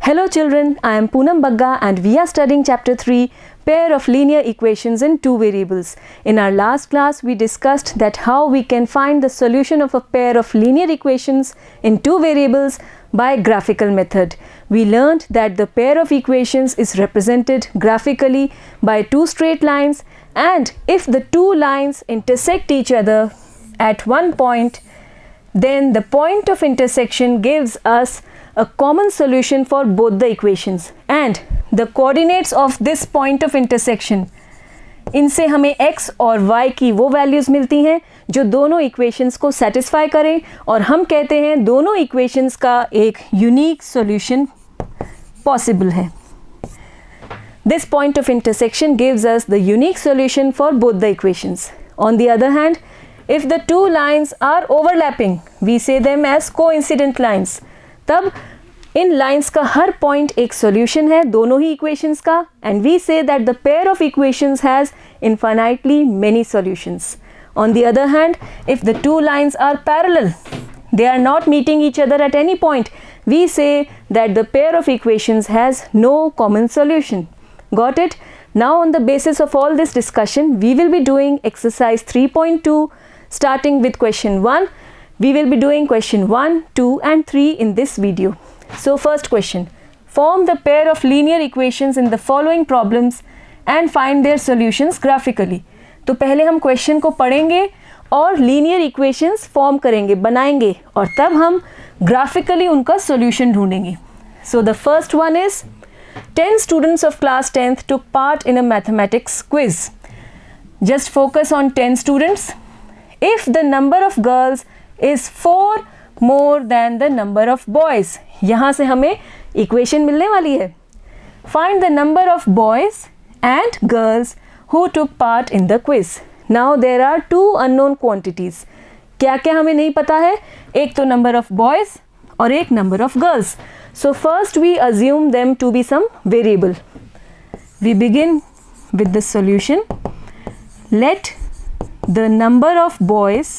Hello children, I am Poonam Bagga and we are studying chapter 3, pair of linear equations in two variables. In our last class, we discussed that how we can find the solution of a pair of linear equations in two variables by graphical method. We learned that the pair of equations is represented graphically by two straight lines, and if the two lines intersect each other at one point, then the point of intersection gives us a common solution for both the equations, and the coordinates of this point of intersection, इनसे हमें x और y की वो values मिलती हैं जो दोनों equations को सेटिस्फाई करें, और हम कहते हैं दोनों इक्वेशंस का एक यूनिक सॉल्यूशन पॉसिबल है. This point of intersection gives us the unique solution for both the equations. On the other hand, if the two lines are overlapping, we say them as coincident lines. तब इन lines का हर point एक solution है दोनों ही equations का, and we say that the pair of equations has infinitely many solutions. On the other hand, if the two lines are parallel, they are not meeting each other at any point, we say that the pair of equations has no common solution. Got it? Now on the basis of all this discussion, we will be doing exercise 3.2 starting with question 1. We will be doing question 1, 2 and 3 in this video. So first question, form the pair of linear equations in the following problems and find their solutions graphically. तो पहले हम question को पढ़ेंगे और linear equations form करेंगे, बनाएंगे, और तब हम ग्राफिकली उनका सॉल्यूशन ढूंढेंगे. So the first one is 10 students of class 10th took part in a mathematics quiz. Just focus on 10 students. If the number of girls is 4 more than the number of boys, यहाँ से हमें equation मिलने वाली है. Find the number of boys and girls who took part in the quiz. Now there are two unknown quantities. क्या क्या हमें नहीं पता है? एक तो number of boys और एक number of girls. So first we assume them to be some variable. We begin with the solution. Let the number of boys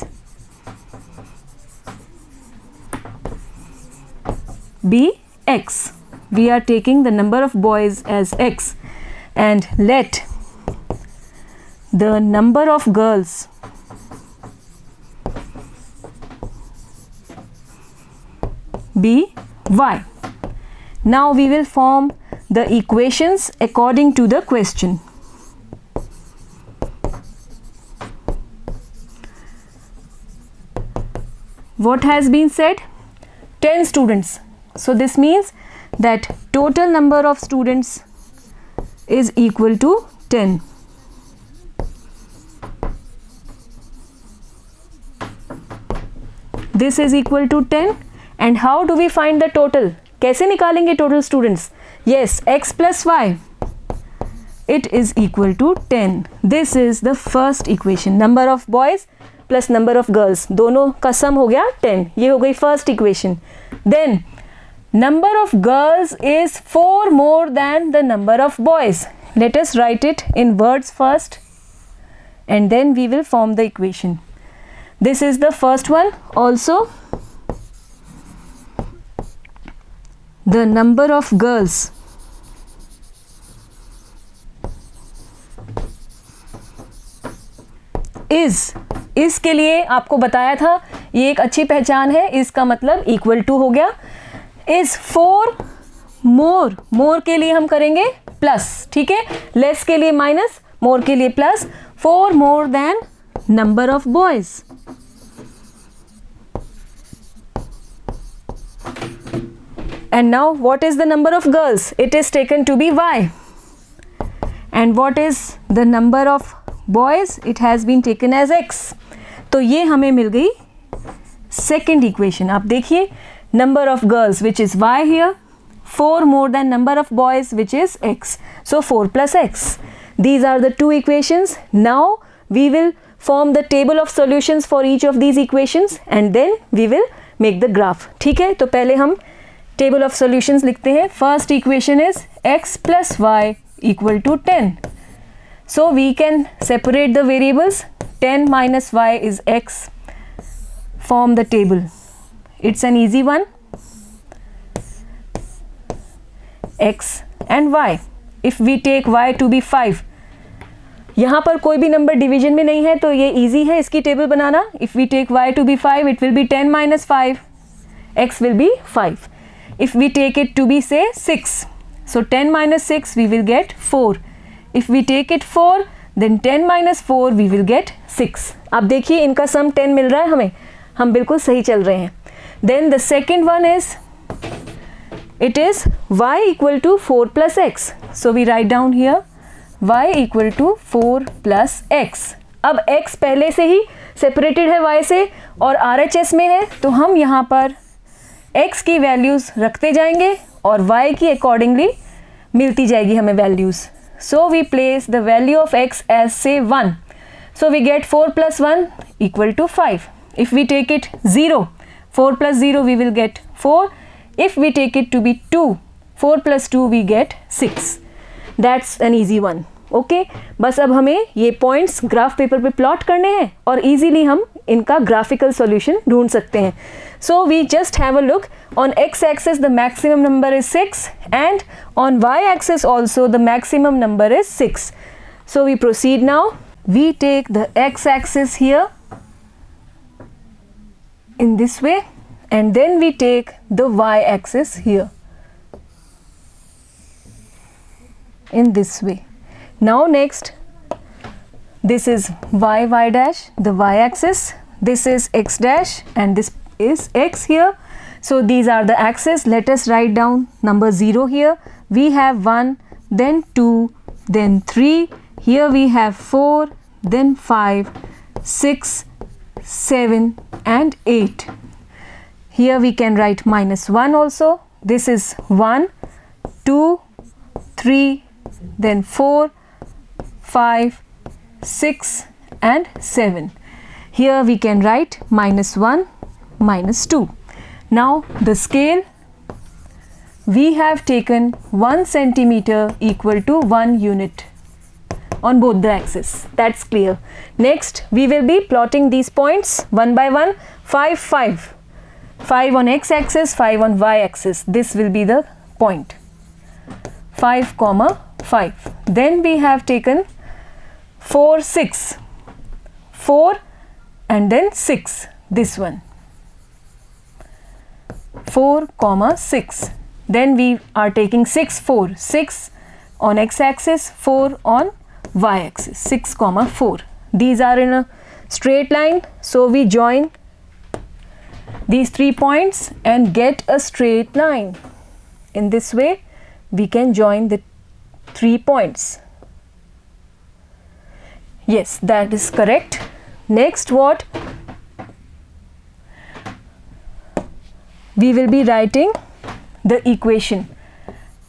be x. We are taking the number of boys as x, and let the number of girls be y. Now we will form the equations according to the question. What has been said? 10 students. So this means that total number of students is equal to 10. This is equal to 10. And how do we find the total? कैसे निकालेंगे total students? Yes, x plus y. It is equal to 10. This is the first equation. Number of boys plus number of girls. दोनों का sum हो गया 10. ये हो गई first equation. Then number of girls is 4 more than the number of boys. Let us write it in words first, and then we will form the equation. This is the first one. Also, the number of girls is के लिए आपको बताया था, ये एक अच्छी पहचान है. इसका मतलब equal to हो गया. is 4 more के लिए हम करेंगे प्लस, ठीक है. लेस के लिए माइनस, मोर के लिए plus. 4 more than number of boys. And now what is the number of girls? It is taken to be y. And what is the number of boys? It has been taken as x. तो ये हमें मिल गई second equation. आप देखिए, number of girls which is y here, 4 more than number of boys which is x. So 4 plus x. These are the two equations. Now we will form the table of solutions for each of these equations, and then we will make the graph. ठीक है, तो पहले हम table of solutions लिखते हैं. First equation is x plus y equal to 10. So we can separate the variables. 10 minus y is x. Form the table. It's an easy one. x and y. If we take y to be 5, यहाँ पर कोई भी number division में नहीं है तो ये easy है इसकी table banana. If we take y to be 5, it will be 10 minus 5. x will be 5. If we take it to be say 6, so 10 minus 6 we will get 4. If we take it 4, then 10 minus 4 we will get 6. अब देखिए इनका सम 10 मिल रहा है हमें, हम बिल्कुल सही चल रहे हैं. Then the second one is, it is y equal to 4 plus x. So we write down here y equal to 4 plus x. अब x पहले से ही सेपरेटेड है y से और RHS में है तो हम यहाँ पर x की वैल्यूज़ रखते जाएंगे और y की अकॉर्डिंगली मिलती जाएगी हमें values. So we place the value of x as say 1. So we get 4 plus 1 equal to 5. If we take it 0, 4 plus 0 we will get 4. If we take it to be 2, 4 plus 2 we get 6. That's an easy one. Okay बस अब हमें ये points graph paper पे plot करने हैं और easily हम इनका ग्राफिकल सॉल्यूशन ढूंढ सकते हैं. So we just have a look. On x axis the maximum number is 6 and on y axis also the maximum number is 6. So we proceed now. We take the x axis here in this way and then we take the y axis here in this way. Now next, this is y dash, the y axis, this is x dash and this is x here. So these are the axes. Let us write down number 0 here. We have 1, then 2, then 3, here we have 4, then 5, 6, 7 and 8. Here we can write minus 1 also. This is 1, 2, 3, then 4, 5, 6 and 7. Here we can write minus 1, minus 2. Now the scale, we have taken 1 centimeter equal to 1 unit on both the axes. That's clear. Next we will be plotting these points one by one. 5, 5. 5 on x axis, 5 on y axis. This will be the point. 5, 5. Then we have taken 4, 6. 4 and then 6. This one. 4, 6. Then we are taking 6, 4. 6 on x axis, 4 on y axis. 6, 4. These are in a straight line. So we join these 3 points and get a straight line. In this way, we can join the 3 points. Yes, that is correct. Next, what? We will be writing the equation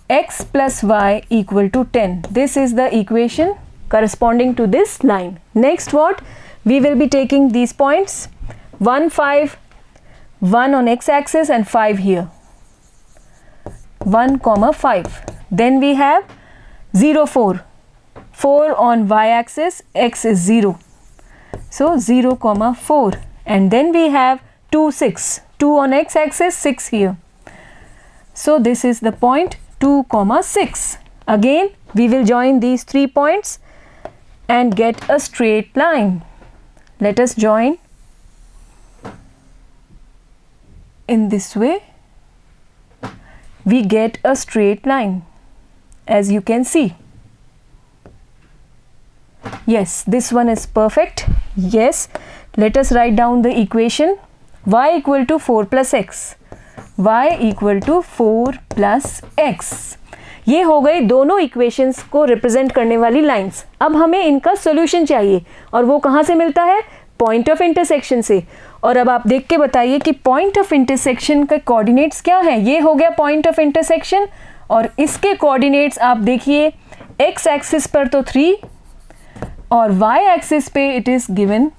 x plus y equal to 10. This is the equation corresponding to this line. Next, what? We will be taking these points 1, 5, 1 on x axis and 5 here. 1, 5. Then we have 0, 4. 4 on y axis, x is 0. So 0, 4. And then we have 2, 6. 2 on x axis, 6 here. So this is the point 2, 6. Again, we will join these 3 points and get a straight line. Let us join in this way. We get a straight line, as you can see. Yes, this one is perfect. Yes, let us write down the equation. Y equal to 4 plus x. Y equal to 4 plus x. ये हो गई दोनों equations को represent करने वाली lines. अब हमें इनका सॉल्यूशन चाहिए और वो कहाँ से मिलता है? पॉइंट ऑफ इंटरसेक्शन से. और अब आप देख के बताइए कि पॉइंट ऑफ इंटरसेक्शन का कोऑर्डिनेट्स क्या है. ये हो गया पॉइंट ऑफ इंटरसेक्शन और इसके कोऑर्डिनेट्स आप देखिए एक्स एक्सिस पर तो 3 और y axis पे it is given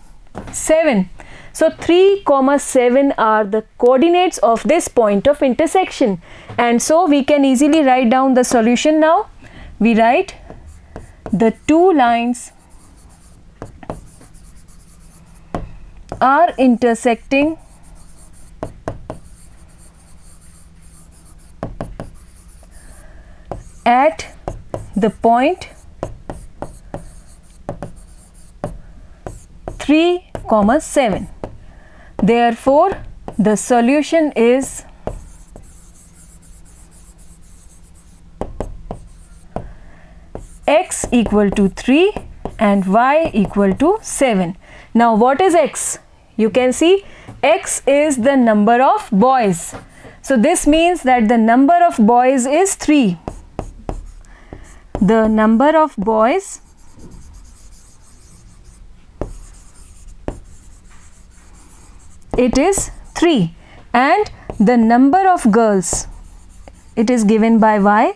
7. So 3, 7 are the coordinates of this point of intersection, and so we can easily write down the solution now. We write the two lines are intersecting at the point 3,7. Therefore, the solution is x equal to 3 and y equal to 7. Now, what is x? You can see x is the number of boys. So, this means that the number of boys is 3. The number of boys it is 3 and the number of girls it is given by y,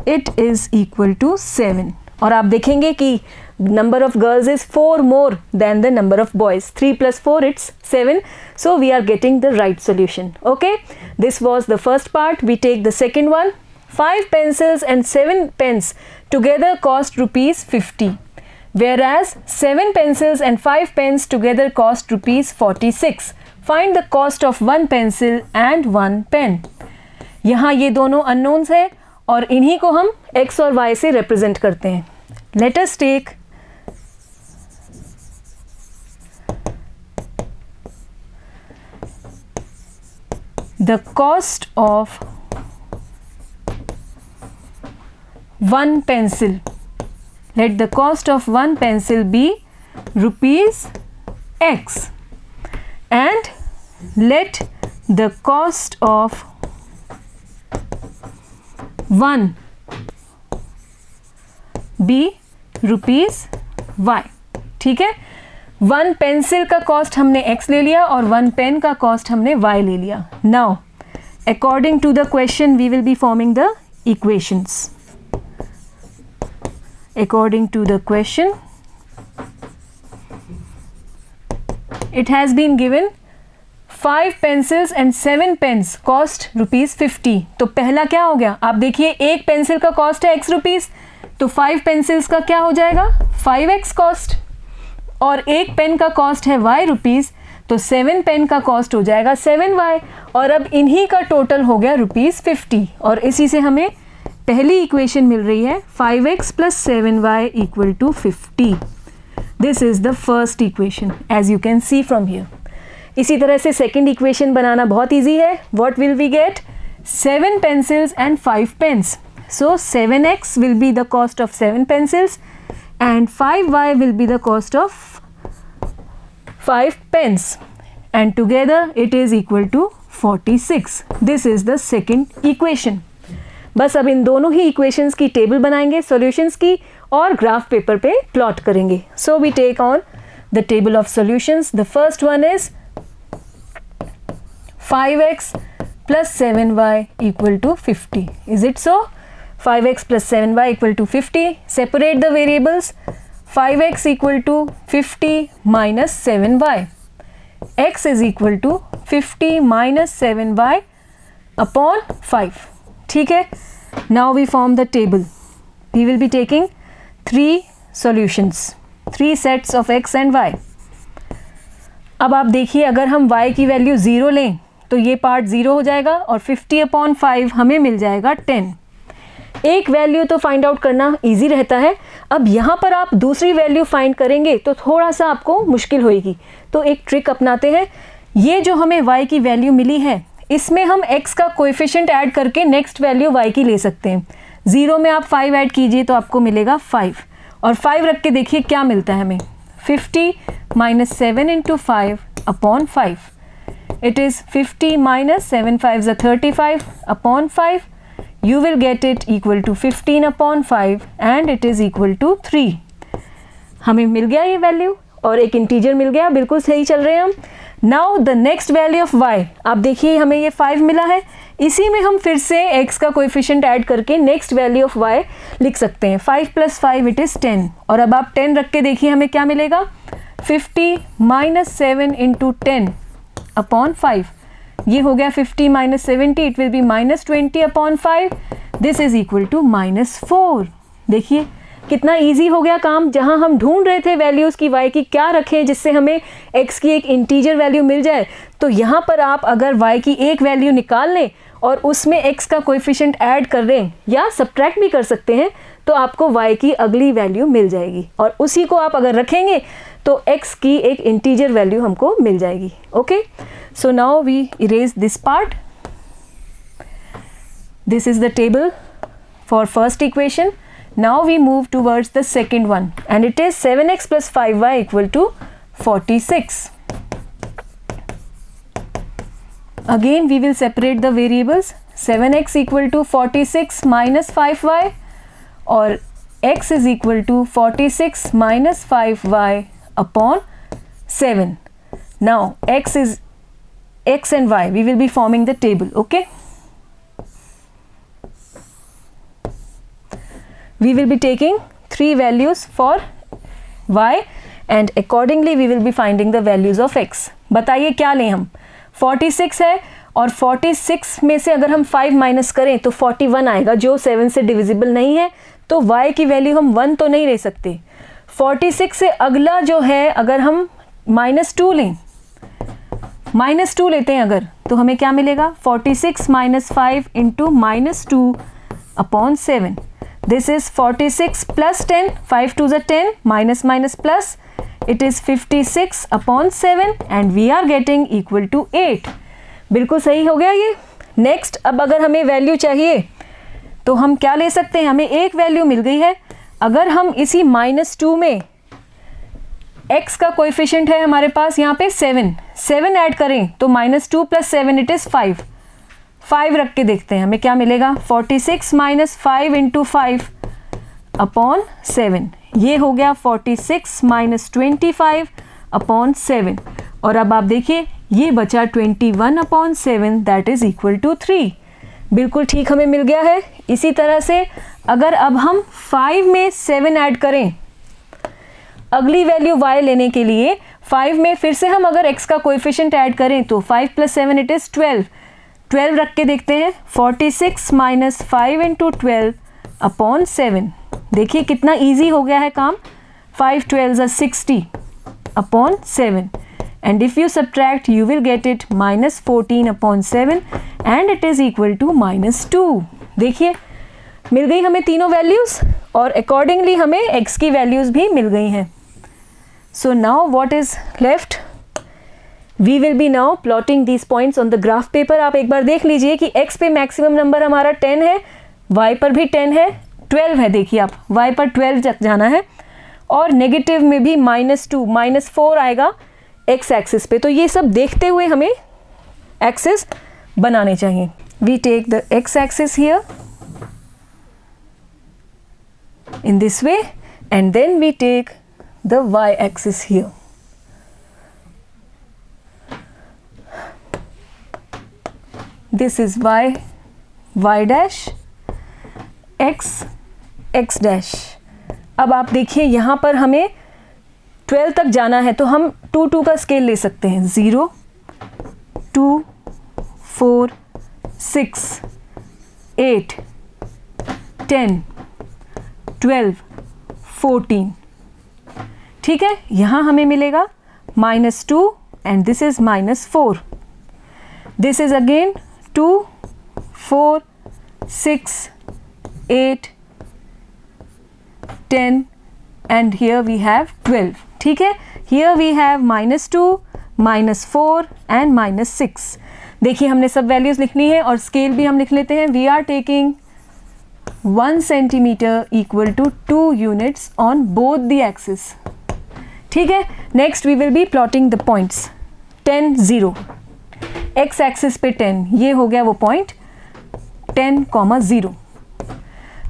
it is equal to 7. और आप देखेंगे कि number of girls is 4 more than the number of boys. 3 plus 4 it's 7. So we are getting the right solution. Okay, this was the first part. We take the second one. 5 pencils and 7 pens together cost rupees 50, whereas 7 pencils and 5 pens together cost rupees 46. Find the cost of 1 pencil and 1 pen. यहाँ ये दोनों unknowns है और इन्हीं को हम x और y से represent करते हैं. Let us take the cost of 1 pencil. Let the cost of 1 pencil be rupees x and let the cost of 1 be rupees y. ठीक है, 1 पेंसिल का कॉस्ट हमने x ले लिया और 1 पेन का कॉस्ट हमने y ले लिया. Now according to the question we will be forming the equations. According to the question, it has been given 5 pencils and 7 pens cost rupees 50. तो पहला क्या हो गया, आप देखिए एक पेंसिल का कॉस्ट है x रुपीस, तो 5 पेंसिल्स का क्या हो जाएगा 5x कॉस्ट और एक पेन का कॉस्ट है y रुपीस, तो 7 पेन का कॉस्ट हो जाएगा 7y और अब इन्हीं का टोटल हो गया रुपीस 50 और इसी से हमें पहली इक्वेशन मिल रही है 5x plus 7y equal to 50. This is the first equation as you can see from here. इसी तरह से सेकेंड इक्वेशन बनाना बहुत ईजी है. What will we get? 7 pencils and 5 pens. So 7x will be the cost of 7 pencils and 5y will be the cost of 5 pens and together it is equal to 46. This is the second equation. बस अब इन दोनों ही equations की table बनाएंगे solutions की और graph paper पे प्लॉट करेंगे. So we take on the table of solutions. The first one is 5x plus 7y equal to 50. Is it so? 5x plus 7y equal to 50. Separate the variables. 5x equal to 50 minus 7y. X is equal to 50 minus 7y upon 5. ठीक है, now we form the table. We will be taking 3 solutions, 3 sets of x and y. अब आप देखिए अगर हम y की value 0 लें तो ये पार्ट 0 हो जाएगा और 50 अपॉन 5 हमें मिल जाएगा 10. एक वैल्यू तो फाइंड आउट करना इजी रहता है. अब यहाँ पर आप दूसरी वैल्यू फाइंड करेंगे तो थोड़ा सा आपको मुश्किल होएगी. तो एक ट्रिक अपनाते हैं. ये जो हमें y की वैल्यू मिली है इसमें हम x का कोएफिशिएंट ऐड करके नेक्स्ट वैल्यू y की ले सकते हैं. 0 में आप 5 ऐड कीजिए तो आपको मिलेगा 5 और 5 रख के देखिए क्या मिलता है हमें. 50 minus 7 into 5 upon 5. It is 50 minus 7 5 35 upon 5. You will get it equal to 15 upon 5 and it is equal to 3. हमें मिल गया ये वैल्यू और एक इंटीजर मिल गया. बिल्कुल सही चल रहे हैं हम. Now the next value of y. आप देखिए हमें ये 5 मिला है, इसी में हम फिर से x का कोएफिशिएंट ऐड करके नेक्स्ट वैल्यू ऑफ y लिख सकते हैं. 5 प्लस 5 इट इज़ 10 और अब आप 10 रख के देखिए हमें क्या मिलेगा. 50 माइनस 7 इंटू 10 अपॉन 5. ये हो गया 50 minus 70 it will be minus 20 upon 5. This is equal to -4. देखिए कितना इजी हो गया काम। जहां हम ढूंढ रहे थे वैल्यूज़ की y की क्या रखें जिससे हमें x की एक इंटीजर वैल्यू मिल जाए, तो यहाँ पर आप अगर y की एक वैल्यू निकाल लें और उसमें x का कोएफिशिएंट ऐड कर दें या सब्ट्रैक्ट भी कर सकते हैं, तो आपको y की अगली वैल्यू मिल जाएगी और उसी को आप अगर रखेंगे तो x की एक इंटीजर वैल्यू हमको मिल जाएगी। Okay, so now we erase this part. This is the table for first equation. Now we move towards the second one and it is 7x plus 5y equal to 46. Again we will separate the variables. 7x equal to 46 minus 5y or x is equal to 46 minus 5y upon 7. Now x and y, we will be forming the table. Okay, we will be taking 3 values for y and accordingly we will be finding the values of x. बताइए क्या लें हम? 46 है और 46 में से अगर हम 5 माइनस करें तो 41 आएगा जो 7 से डिविजिबल नहीं है, तो y की वैल्यू हम 1 तो नहीं ले सकते। 46 से अगला जो है अगर हम -2 लें, -2 लेते हैं अगर, तो हमें क्या मिलेगा? 46 minus 5 into -2 upon 7. This is 46 plus 10, 5 2s are 10, minus minus plus, it is 56 upon 7 and we are getting equal to 8. बिल्कुल सही हो गया ये। नेक्स्ट, अब अगर हमें वैल्यू चाहिए तो हम क्या ले सकते हैं? हमें एक वैल्यू मिल गई है। अगर हम इसी -2 में x का कोएफिशिएंट है हमारे पास यहाँ पे 7 ऐड करें तो -2 plus 7 it is 5 रख के देखते हैं हमें क्या मिलेगा। 46 minus 5 into 5 upon 7, ये हो गया 46 minus 25 upon 7 और अब आप देखिए ये बचा 21 upon 7 that is equal to 3। बिल्कुल ठीक हमें मिल गया है। इसी तरह से अगर अब हम 5 में 7 ऐड करें अगली वैल्यू y लेने के लिए, 5 में फिर से हम अगर x का कोएफिशिएंट ऐड करें तो 5 plus 7 it is 12 रख के देखते हैं। 46 minus 5 into 12 upon 7, देखिए कितना इजी हो गया है काम। 5 12s are 60 upon 7 and if you subtract you will get it -14 upon 7 and it is equal to -2। देखिए मिल गई हमें तीनों वैल्यूज़ और अकॉर्डिंगली हमें x की वैल्यूज़ भी मिल गई हैं। So now what is left? We will be now plotting these points on the graph paper। आप एक बार देख लीजिए कि x पे मैक्सिमम नंबर हमारा 10 है, y पर भी 10 है, 12 है। देखिए आप y पर 12 तक जाना है और नेगेटिव में भी -2 -4 आएगा x एक्सिस पे। तो ये सब देखते हुए हमें एक्सिस बनाने चाहिए। We take the x axis here in this way and then we take the y axis here. This is y dash, x dash। अब आप देखिए यहाँ पर हमें 12 तक जाना है तो हम 2 का स्केल ले सकते हैं। 0 2 4 6 8 10 12 14। ठीक है, यहाँ हमें मिलेगा -2 and this is -4। This is again 2 4 6 8 10 and here we have 12। ठीक है, here we have -2 -4 and -6। देखिए हमने सब वैल्यूज लिखनी है और स्केल भी हम लिख लेते हैं। We are taking 1 centimetre equal to 2 units on both the axis. ठीक है, next we will be plotting the points. 10 0 x axis पे 10, ये हो गया वो पॉइंट 10, 0।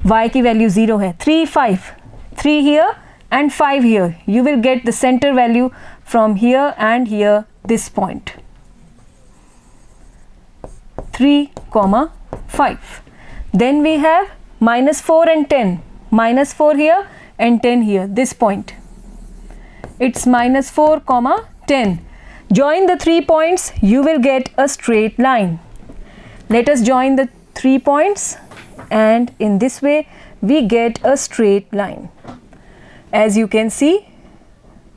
y की वैल्यू 0 है। 3 5 3 here and 5 here, you will get the center value from here and here, this point 3, 5. Then we have -4 and 10, -4 here and 10 here, this point it's -4, 10. Join the 3 points, you will get a straight line. Let us join the 3 points and in this way we get a straight line. as you can see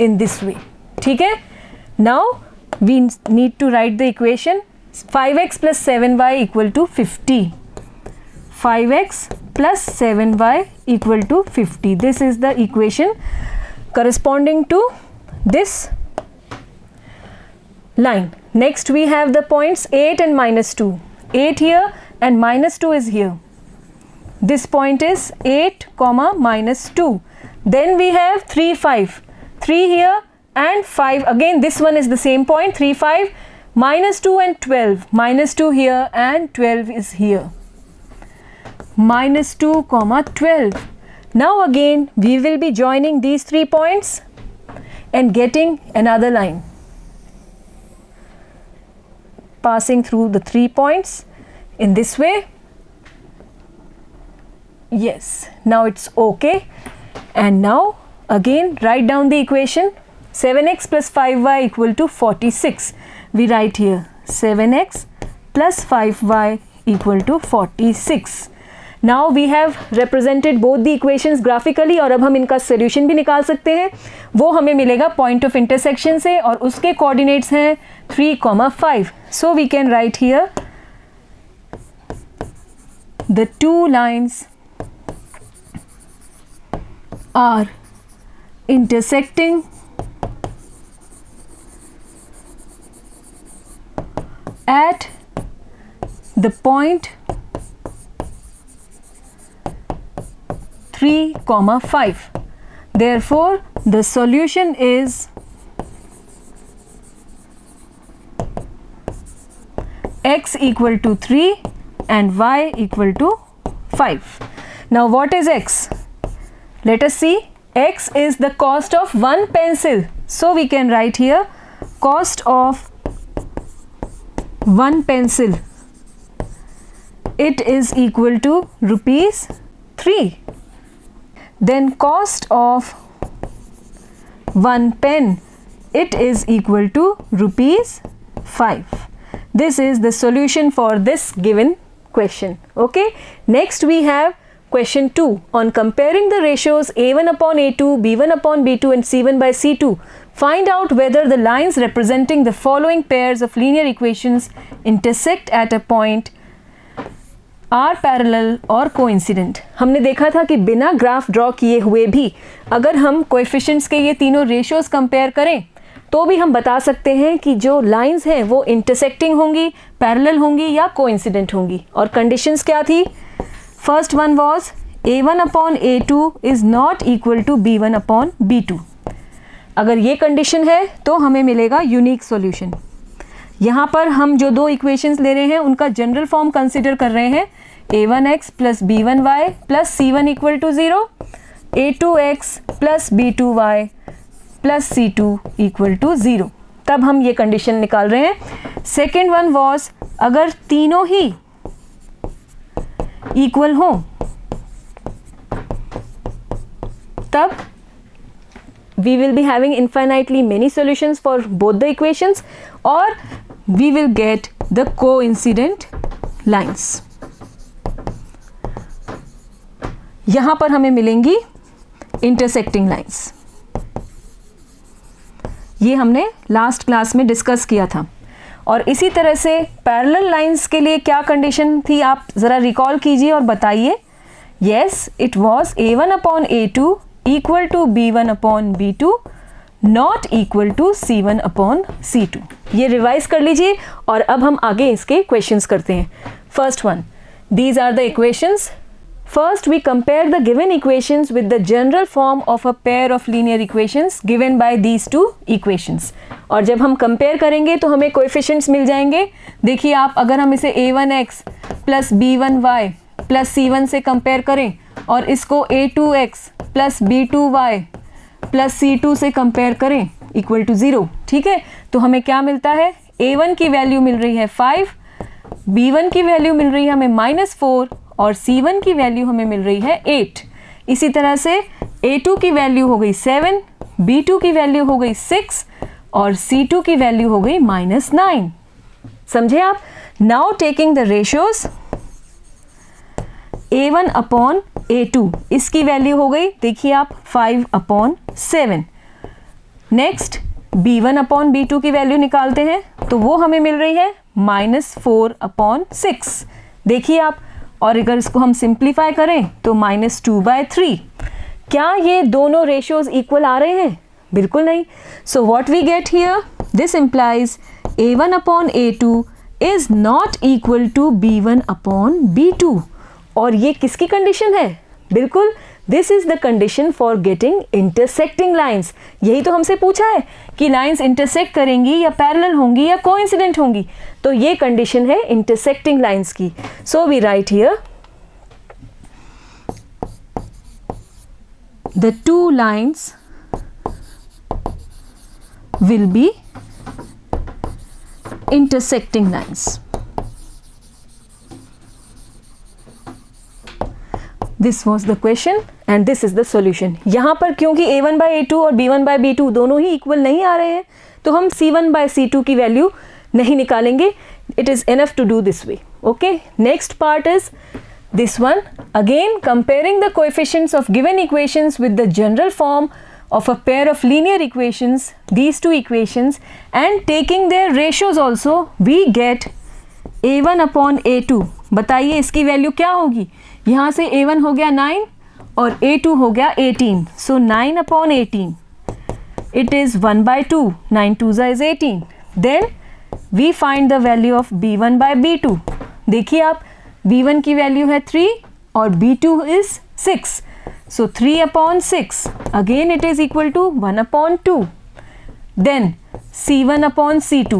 in this way. ठीक है, now we need to write the equation 5x plus 7y equal to 50. 5x plus 7y equal to 50. This is the equation corresponding to this line. Next we have the points 8 and minus 2. 8 here and minus 2 is here. This point is 8 comma minus 2. Then we have 3 5. 3 here and 5 again. This one is the same point 3 5, minus 2 and 12. Minus 2 here and 12 is here. Minus 2 comma 12. Now again we will be joining these 3 points and getting another line passing through the 3 points in this way. Yes, now it's okay. And now again write down the equation 7x plus 5y equal to 46. We write here 7x plus 5y equal to 46. Now we have represented both the equations graphically और अब हम इनका solution भी निकाल सकते हैं. वो हमें मिलेगा point of intersection से और उसके coordinates हैं 3,5. So we can write here the two lines are intersecting at the point 3,5. Therefore, the solution is x equal to 3 and y equal to 5. Now what is x? Let us see. X is the cost of one pencil. So we can write here cost of one pencil. It is equal to rupees 3. Then cost of one pen. It is equal to rupees 5. This is the solution for this given question. Okay. Next we have question 2 on comparing the ratios a1 upon a2, b1 upon b2 and c1 by c2. Find out whether the lines representing the following pairs of linear equations intersect at a point are parallel or coincident. हमने देखा था कि बिना graph draw किए हुए भी अगर हम कोएफिशिएंट्स के ये तीनों रेशियोज कंपेयर करें तो भी हम बता सकते हैं कि जो लाइंस हैं वो इंटरसेक्टिंग होंगी, पैरेलल होंगी या कोइंसिडेंट होंगी. और कंडीशंस क्या थी? First one was a1 upon a2 is not equal to b1 upon b2. अगर ये कंडीशन है तो हमें मिलेगा यूनिक सॉल्यूशन. यहाँ पर हम जो दो इक्वेशंस ले रहे हैं उनका जनरल फॉर्म कंसिडर कर रहे हैं a1x plus b1y plus c1 equal to 0, a2x plus b2y plus c2 equal to 0. तब हम ये कंडीशन निकाल रहे हैं. सेकेंड वन वॉज अगर तीनों ही इक्वल हो तब we will be having infinitely many solutions for both the equations or we will get the coincident lines. यहां पर हमें मिलेंगी intersecting lines. ये हमने लास्ट क्लास में डिस्कस किया था. और इसी तरह से पैरेलल लाइंस के लिए क्या कंडीशन थी आप ज़रा रिकॉल कीजिए और बताइए. Yes, it was a1 upon a2 equal to b1 upon b2 not equal to c1 upon c2. ये रिवाइज कर लीजिए और अब हम आगे इसके क्वेश्चंस करते हैं. First one, these are the equations. First, we compare the given equations with the general form of a pair of linear equations given by these two equations. और जब हम compare करेंगे तो हमें coefficients मिल जाएंगे. देखिए आप, अगर हम इसे a1x plus b1y plus c1 से compare करें और इसको a2x plus b2y plus c2 से compare करें equal to 0. ठीक है, तो हमें क्या मिलता है? a1 की वैल्यू मिल रही है 5, b1 की वैल्यू मिल रही है हमें -4 और C1 की वैल्यू हमें मिल रही है 8. इसी तरह से A2 की वैल्यू हो गई 7, B2 की वैल्यू हो गई 6 और C2 की वैल्यू हो गई -9. समझे आप? Now taking the ratios a1 upon A2, इसकी वैल्यू हो गई, देखिए आप 5/7। नेक्स्ट B1/B2 की वैल्यू निकालते हैं तो वो हमें मिल रही है -4/6, देखिए आप। और अगर इसको हम सिंप्लीफाई करें तो -2/3। क्या ये दोनों रेशियोज इक्वल आ रहे हैं? बिल्कुल नहीं। So what we get here, this implies A1/A2 is not equal to B1/B2। और ये किसकी कंडीशन है? बिल्कुल, this is the condition for getting intersecting lines. यही तो हमसे पूछा है कि लाइन्स इंटरसेक्ट करेंगी या पैरेलल होंगी या कोइंसिडेंट होंगी, तो ये कंडीशन है इंटरसेक्टिंग लाइन्स की। So we write here the two lines will be intersecting lines. This was the question and this is the solution. यहाँ पर क्योंकि A1/A2 और B1/B2 दोनों ही इक्वल नहीं आ रहे हैं तो हम C1/C2 की वैल्यू नहीं निकालेंगे. It is enough to do this way. Okay. Next part is this one. Again, comparing the coefficients of given equations with the general form of a pair of linear equations, these two equations, and taking their ratios also, we get A1/A2. बताइए इसकी value क्या होगी? यहाँ से A1 हो गया 9 और A2 हो गया 18. So 9/18. It is 1/2. 9 2s is 18. Then we find the value of B1/B2. देखिए आप, B1 की वैल्यू है 3 और B2 is 6. So 3/6, again it is equal to 1/2. Then C1/C2,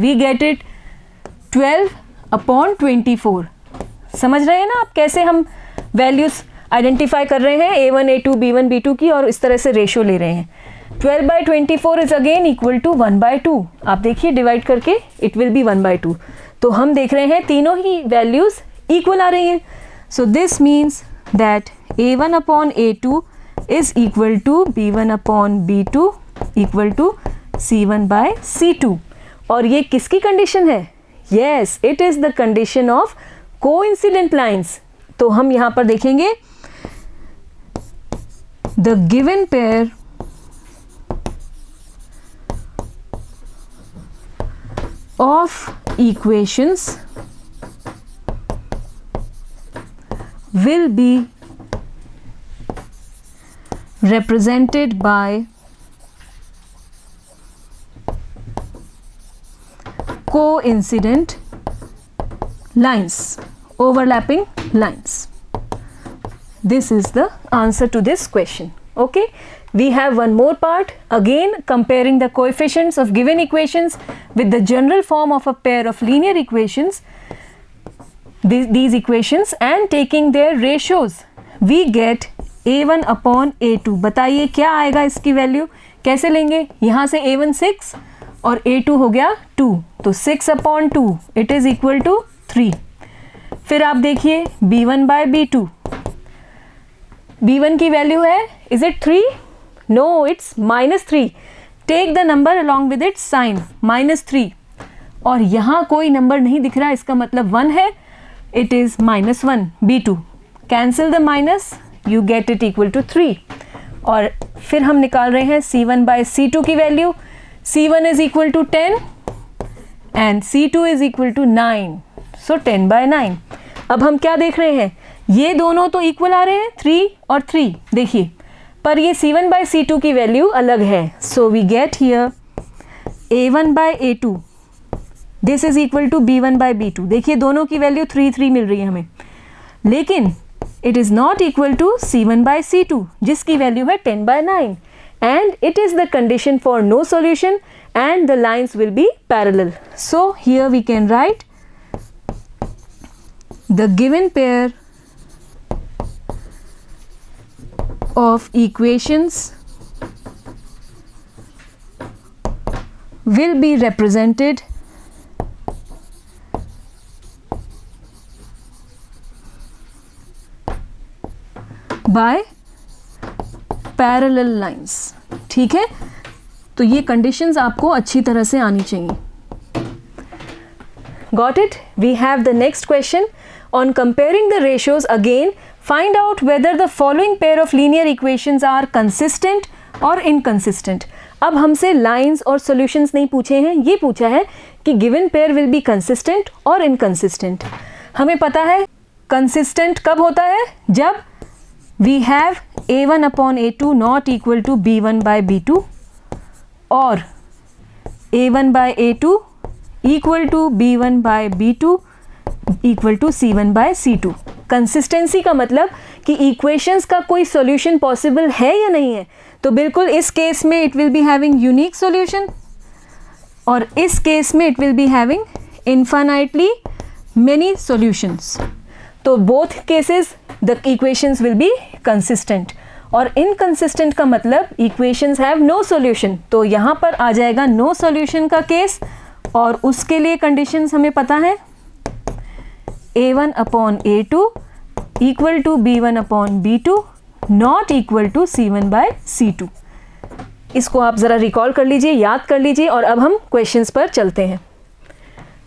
we get it 12/24. समझ रहे हैं ना आप कैसे हम वैल्यूज आइडेंटिफाई कर रहे हैं A1, A2, B1, B2 की, और इस तरह से रेशियो ले रहे हैं. 12/24 इज अगेन इक्वल टू 1/2. आप देखिए डिवाइड करके इट विल बी 1/2. तो हम देख रहे हैं तीनों ही वैल्यूज इक्वल आ रही हैं. सो this means that A1/A2 is equal to B1/B2 equal to C1/C2. और ये किसकी कंडीशन है? Yes, it is the condition of coincident lines. तो हम यहाँ पर देखेंगे the given pair of equations will be represented by coincident lines, overlapping lines. This is the answer to this question. Okay, we have one more part, again comparing the coefficients of given equations with the general form of a pair of linear equations, these equations, and taking their ratios, we get A1/A2. बताइए क्या आएगा इसकी value, कैसे लेंगे? यहाँ से A1 6 और A2 हो गया 2, तो 6/2 इट इज इक्वल टू 3. फिर आप देखिए B1/B2. B1 की वैल्यू है, is it 3? No, it's -3. Take the number along with its sign, -3. और यहाँ कोई नंबर नहीं दिख रहा, इसका मतलब 1 है. It is -1. B2, cancel the minus, you get it equal to 3. और फिर हम निकाल रहे हैं C1/C2 की value. C1 is equal to 10 and C2 is equal to 9. So 10/9. अब हम क्या देख रहे हैं, ये दोनों तो इक्वल आ रहे हैं 3 और 3, देखिए, पर ये C1/C2 की वैल्यू अलग है. So we get here A1/A2. This is equal to B1/B2. देखिए दोनों की वैल्यू 3 3 मिल रही है हमें, लेकिन it is not equal to C1/C2 जिसकी वैल्यू है 10/9, and it is the condition for no solution and the lines will be parallel. So here we can write the given pair of equations will be represented by parallel lines. ठीक है, तो ये conditions आपको अच्छी तरह से आनी चाहिए. Got it? We have the next question on comparing the ratios again find out whether the following pair of linear equations are consistent और इनकंसिस्टेंट। अब हमसे लाइंस और सॉल्यूशंस नहीं पूछे हैं, ये पूछा है कि given pair will be consistent और इनकंसिस्टेंट। हमें पता है कंसिस्टेंट कब होता है, जब we have a1/a2 not equal to b1/b2 और a1/a2 equal to b1/b2 equal to c1/c2। Consistency का मतलब कि इक्वेशंस का कोई सॉल्यूशन पॉसिबल है या नहीं है। तो बिल्कुल इस केस में it will be having unique solution और इस केस में it will be having infinitely many solutions. तो both cases the equations will be consistent. और इनकंसिस्टेंट का मतलब इक्वेशंस हैव नो सॉल्यूशन, तो यहाँ पर आ जाएगा नो सॉल्यूशन का केस। और उसके लिए कंडीशंस हमें पता है, a1/a2 equal to b1/b2 not equal to c1/c2। इसको आप ज़रा रिकॉल कर लीजिए, याद कर लीजिए। और अब हम क्वेश्चंस पर चलते हैं।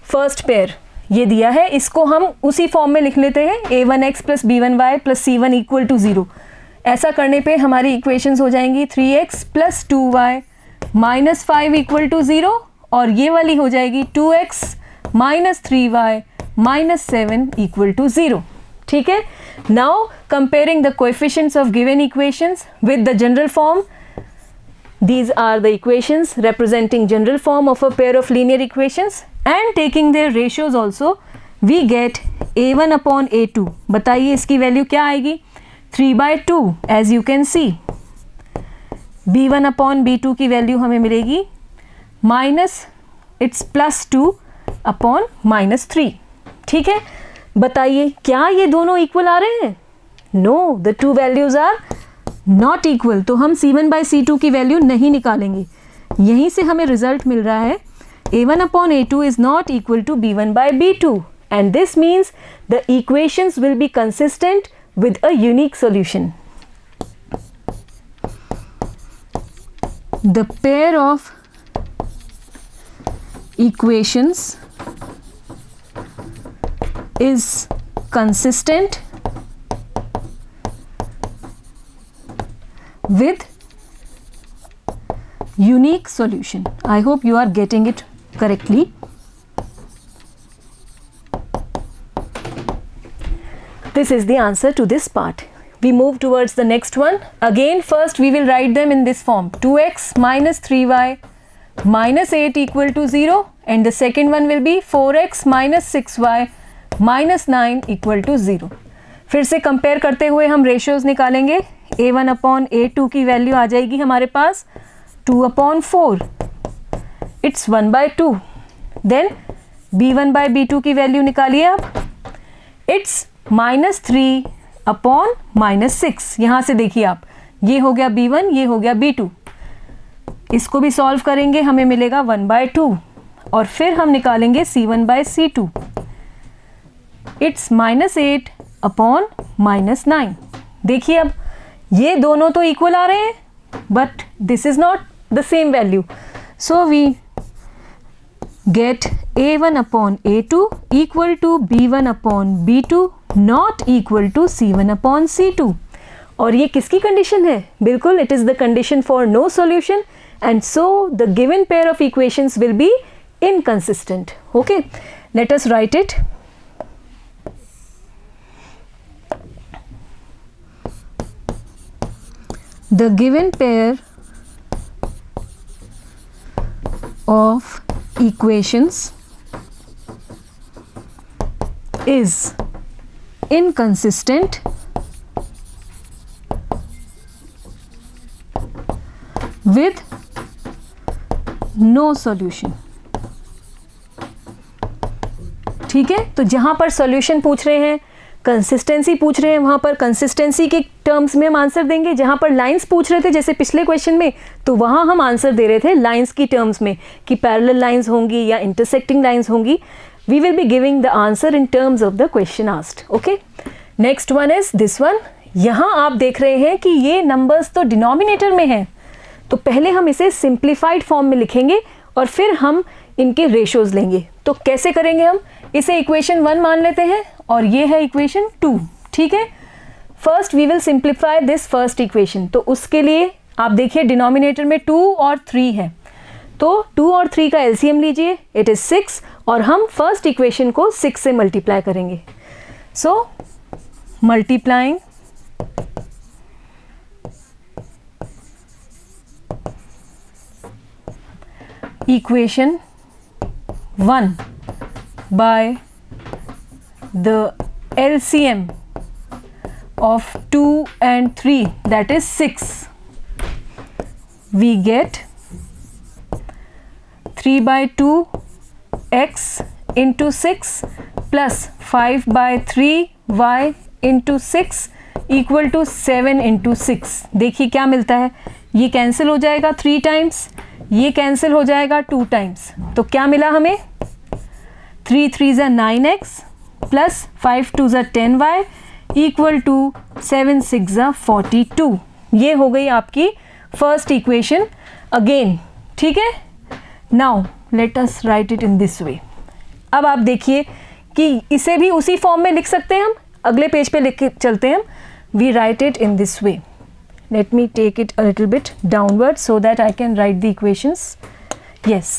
फर्स्ट पेयर ये दिया है, इसको हम उसी फॉर्म में लिख लेते हैं, a1x plus b1y plus c1 equal to 0। ऐसा करने पे हमारी इक्वेशंस हो जाएंगी 3x plus 2y minus 5 equal to 0 और ये वाली हो जाएगी 2x minus 3y minus 7 equal to 0। ठीक है, now comparing the coefficients of given equations with the general form, these are the equations representing general form of a pair of linear equations and taking their ratios also we get a1/a2। बताइए इसकी value क्या आएगी, 3/2 as you can see। b1/b2 की value हमें मिलेगी minus it's plus 2/-3। ठीक है, बताइए क्या ये दोनों इक्वल आ रहे हैं? No, the two values are not equal. तो हम c1/c2 की वैल्यू नहीं निकालेंगे। यहीं से हमें रिजल्ट मिल रहा है a1/a2 is not equal to b1/b2 and this means the equations will be consistent with a unique solution. The pair of equations is consistent with unique solution. I hope you are getting it correctly. This is the answer to this part. We move towards the next one. Again, first we will write them in this form, 2x minus 3y minus 8 equal to 0 and the second one will be 4x minus 6y minus 9 equal to 0. फिर से compare करते हुए हम ratios निकालेंगे। a1/a2 की value आ जाएगी हमारे पास 2/4, it's 1/2। Then b1/b2 की वैल्यू निकालिए आप, इट्स -3/-6। यहाँ से देखिए आप, ये हो गया b1, ये हो गया b2। इसको भी सॉल्व करेंगे, हमें मिलेगा 1/2 और फिर हम निकालेंगे c1/c2, इट्स -8/-9। देखिए अब ये दोनों तो इक्वल आ रहे हैं but this is not the same value, so we get a1/a2 equal to b1/b2 not equal to c1/c2। और ये किसकी कंडीशन है? बिल्कुल, it is the condition for no solution and so the given pair of equations will be inconsistent. Okay, let us write it. The given pair of equations is inconsistent with no solution. ठीक है, तो जहां पर solution पूछ रहे हैं, consistency पूछ रहे हैं, वहां पर कंसिस्टेंसी के टर्म्स में हम आंसर देंगे। जहां पर लाइंस पूछ रहे थे जैसे पिछले क्वेश्चन में, तो वहां हम आंसर दे रहे थे लाइंस की टर्म्स में कि पैरेलल लाइंस होंगी या इंटरसेक्टिंग लाइंस होंगी। We will be giving the answer in terms of the question asked. Okay, next one is this one. यहां आप देख रहे हैं कि ये नंबर्स तो डिनोमिनेटर में है, तो पहले हम इसे सिंप्लीफाइड फॉर्म में लिखेंगे और फिर हम इनके रेशियोज लेंगे। तो कैसे करेंगे हम? इसे इक्वेशन 1 मान लेते हैं और ये है इक्वेशन 2। ठीक है, first we will simplify this first equation. तो उसके लिए आप देखिए डिनोमिनेटर में 2 और 3 है, तो 2 और 3 का एलसीएम लीजिए, इट इज़ 6 और हम फर्स्ट इक्वेशन को 6 से मल्टीप्लाई करेंगे। सो multiplying equation 1 by the LCM of 2 and 3, that is 6, we get 3 by 2 x into 6 plus 5 by 3 y into 6 equal to 7 into 6। देखिए क्या मिलता है, ये कैंसिल हो जाएगा 3 टाइम्स, ये कैंसिल हो जाएगा 2 टाइम्स, तो क्या मिला हमें 3 3 ज़ा 9x प्लस 5 2 ज़ा 10y इक्वल टू 7 6 ज़ा 42। ये हो गई आपकी फर्स्ट इक्वेशन अगेन, ठीक है। Now let us right it in this वे। अब आप देखिए कि इसे भी उसी फॉर्म में लिख सकते हैं हम, अगले पेज पे लिख के चलते हैं हम। We write it in this way. Let me take it a little bit downward so that I can write the equations. Yes,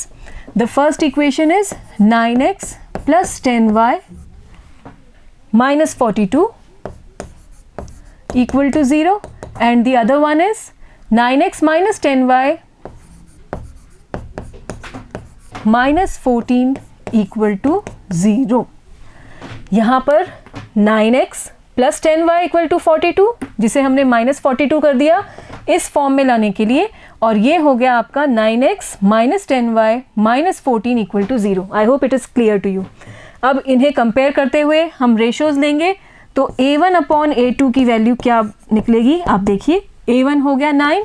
the first equation is 9x plus 10y minus 42 equal to 0, and the other one is 9x minus 10y minus 14 equal to 0. यहाँ पर 9x plus 10y equal to 42, जिसे हमने minus 42 कर दिया इस form में लाने के लिए, और ये हो गया आपका 9x minus 10y minus 14 equal to 0। I hope it is clear to you. अब इन्हें कंपेयर करते हुए हम रेशोज लेंगे, तो a1 अपॉन a2 की वैल्यू क्या निकलेगी, आप देखिए a1 हो गया 9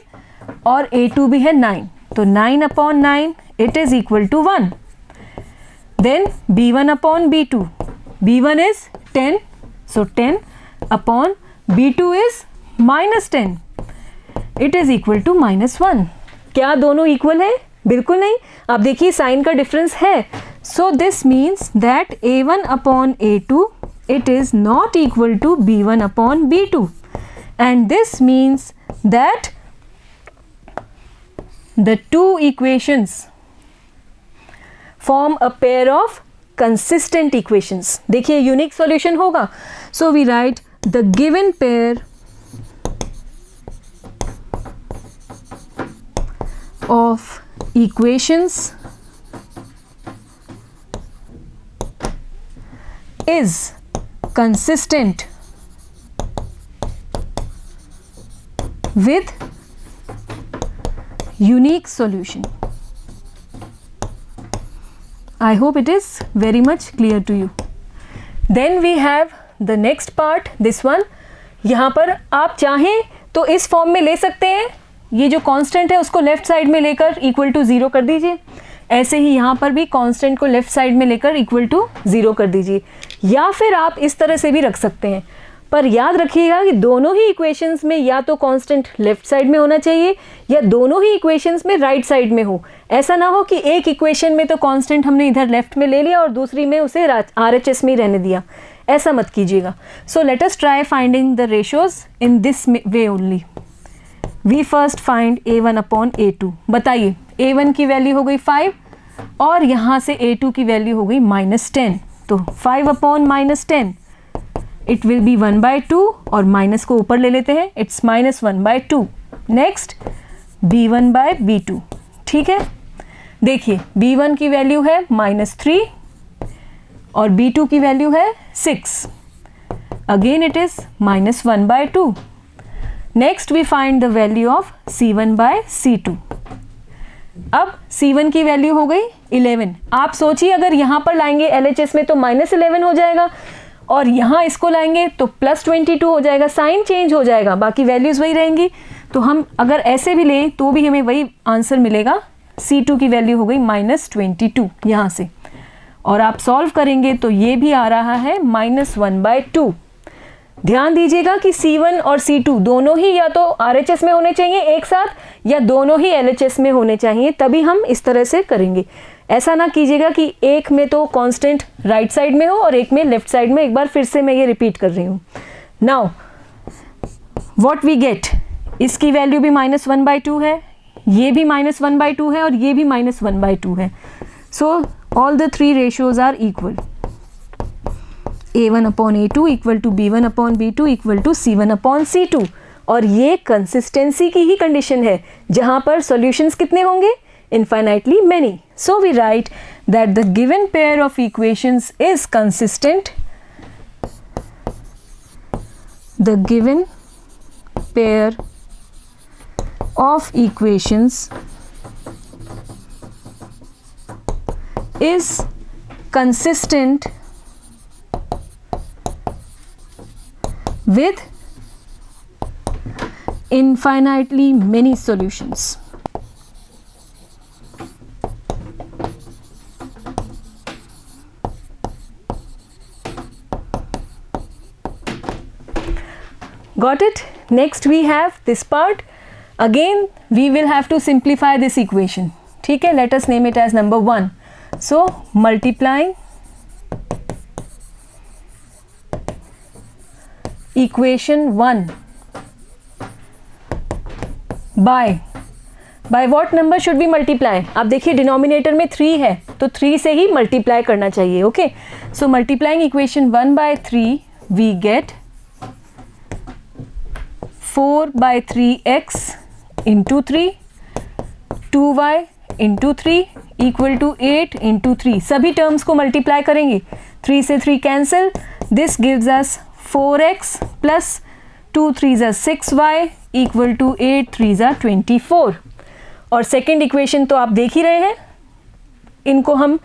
और a2 भी है 9, तो 9 upon 9 it is equal to 1। Then b1 upon b2, b1 is 10, so 10 upon b2 is minus 10, it is equal to minus 1। क्या दोनों इक्वल है? बिल्कुल नहीं। आप देखिए साइन का डिफरेंस है, so this means that a1 upon a2 it is not equal to b1 upon b2, and this means that the two equations form a pair of consistent equations। देखिए unique solution होगा, so we write the given pair of equations is consistent with unique solution. I hope it is very much clear to you. Then we have the next part, this one. यहाँ पर आप चाहें तो इस form में ले सकते हैं, ये जो कांस्टेंट है उसको लेफ्ट साइड में लेकर इक्वल टू 0 कर दीजिए। ऐसे ही यहाँ पर भी कांस्टेंट को लेफ्ट साइड में लेकर इक्वल टू 0 कर दीजिए, या फिर आप इस तरह से भी रख सकते हैं। पर याद रखिएगा कि दोनों ही इक्वेशंस में या तो कांस्टेंट लेफ्ट साइड में होना चाहिए या दोनों ही इक्वेशंस में राइट साइड में हो। ऐसा ना हो कि एक इक्वेशन में तो कांस्टेंट हमने इधर लेफ्ट में ले लिया और दूसरी में उसे RHS में ही रहने दिया, ऐसा मत कीजिएगा। So let us try finding the ratios in this way only. We first find a1 upon a2। बताइए a1 की वैल्यू हो गई 5 और यहाँ से a2 की वैल्यू हो गई -10, तो 5 अपॉन -10 इट विल बी 1/2 और माइनस को ऊपर ले लेते हैं, इट्स -1/2। नेक्स्ट b1/b2, ठीक है। देखिए b1 की वैल्यू है -3 और b2 की वैल्यू है 6, again it is -1/2। Next we find the value of c1/c2। अब c1 की वैल्यू हो गई 11। आप सोचिए अगर यहाँ पर लाएंगे LHS में तो -11 हो जाएगा, और यहाँ इसको लाएंगे तो +22 हो जाएगा, साइन चेंज हो जाएगा, बाकी वैल्यूज़ वही रहेंगी। तो हम अगर ऐसे भी लें तो भी हमें वही आंसर मिलेगा। C2 की वैल्यू हो गई -22 यहाँ से, और आप सॉल्व करेंगे तो ये भी आ रहा है -1/2। ध्यान दीजिएगा कि C1 और C2 दोनों ही या तो RHS में होने चाहिए एक साथ, या दोनों ही LHS में होने चाहिए, तभी हम इस तरह से करेंगे। ऐसा ना कीजिएगा कि एक में तो कांस्टेंट राइट साइड में हो और एक में लेफ्ट साइड में। एक बार फिर से मैं ये रिपीट कर रही हूँ। नाउ what we get, इसकी वैल्यू भी -1/2 है, ये भी -1/2 है और ये भी -1/2 है. So all the three ratios are equal. A1/A2 equal to B1/B2 equal to C1/C2. और ये कंसिस्टेंसी की ही कंडीशन है जहाँ पर सॉल्यूशंस कितने होंगे, infinitely many. So we write that the given pair of equations is consistent. The given pair of equations is consistent with infinitely many solutions. Got it? Next we have this part. Again we will have to simplify this equation. ठीक है, let us name it as number 1. So multiplying equation 1 by what number should we multiply? आप देखिए denominator में 3 है तो 3 से ही multiply करना चाहिए. Okay, so multiplying equation 1/3 we get 4/3x into 3, 2y into 3 equal to 8 into 3. सभी टर्म्स को मल्टीप्लाई करेंगे, 3 से 3 cancel. This gives us 4x plus 2 3s are 6y equal to 8 3s are 24. और सेकेंड इक्वेशन तो आप देख ही रहे हैं, इनको हम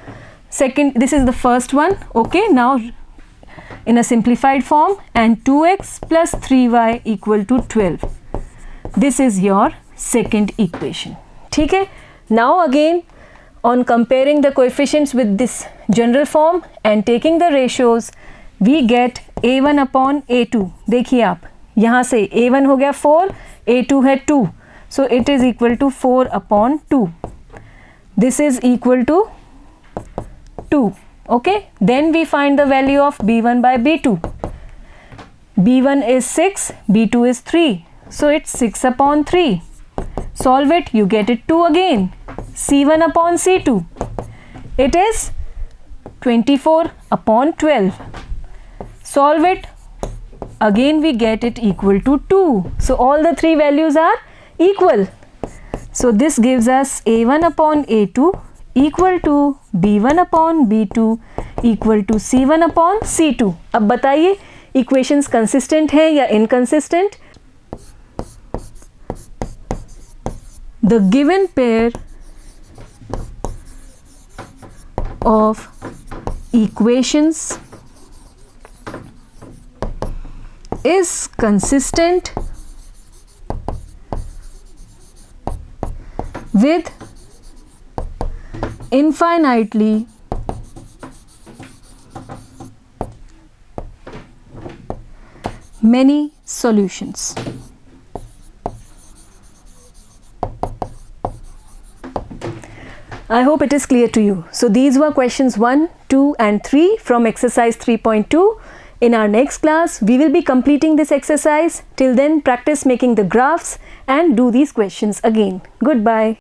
second, this is the first one. Okay, now in a simplified form, and 2x plus 3y equal to 12. This is your second equation. ठीक है. Now again on comparing the coefficients with this general form and taking the ratios, we get A1/A2. देखिए आप यहाँ से A1 हो गया 4, A2 है 2, so it is equal to 4/2. This is equal to 2. Okay, then we find the value of B1/B2. B1 is 6, B2 is 3, so it's 6/3. Solve it, you get it 2 again. C1/C2, it is 24/12. Solve it, again we get it equal to 2. So all the three values are equal. So this gives us A1/A2 equal to B1/B2 equal to C1/C2. अब बताइए equations consistent है या inconsistent? The given pair of equations is consistent with infinitely many solutions. I hope it is clear to you. So these were questions 1, 2 and 3 from exercise 3.2. In our next class, we will be completing this exercise. Till then, practice making the graphs and do these questions again. Goodbye.